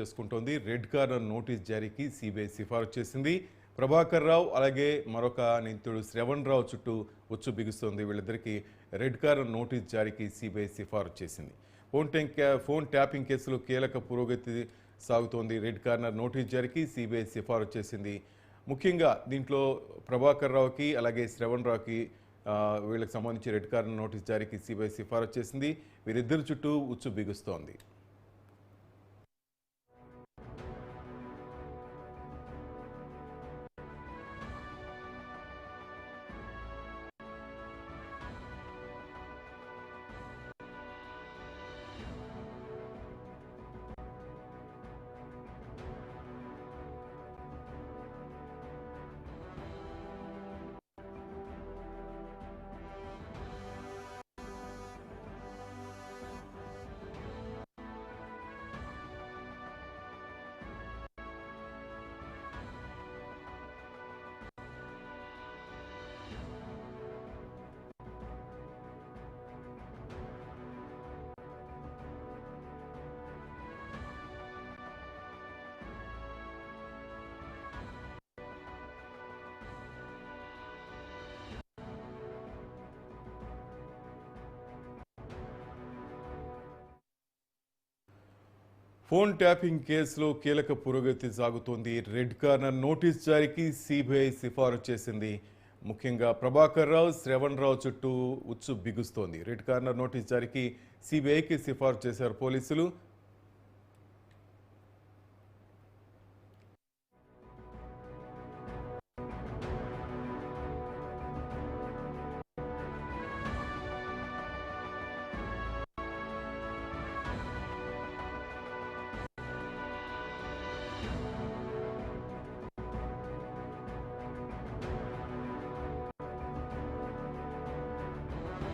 చేసుకుంటోంది. Red corner notice జారీకి CBI సిఫారసు చేసింది. ప్రభాకర్ రావు అలాగే మరొక నిందితుడు శ్రవణ్ రావు చుట్టూ ఉచ్చు బిగుస్తోంది. వీళ్ళిద్దరికీ రెడ్ కార్నర్ నోటీస్ జారీకి సిబిఐ సిఫారసు చేసింది. ఫోన్ ట్యాపింగ్ కేసులో కీలక పురోగతి సాగుతోంది. రెడ్ కార్నర్ నోటీస్ జారీకి సిబిఐ సిఫారసు చేసింది. ముఖ్యంగా దీంట్లో ప్రభాకర్ రావుకి అలాగే శ్రవణ్ రావుకి వీళ్ళకి సంబంధించి రెడ్ కార్నర్ నోటీస్ జారీకి సిబిఐ సిఫారసు చేసింది. వీరిద్దరి చుట్టూ ఉచ్చు బిగుస్తోంది. ఫోన్ ట్యాపింగ్ కేసులో కీలక పురోగతి సాగుతోంది. రెడ్ కార్నర్ నోటీస్ జారీకి సిబిఐ సిఫారసు చేసింది. ముఖ్యంగా ప్రభాకర్ రావు శ్రవణ్ రావు చుట్టూ ఉచ్చు బిగుస్తోంది. రెడ్ కార్నర్ నోటీస్ జారీకి సిబిఐకి సిఫారసు చేశారు పోలీసులు.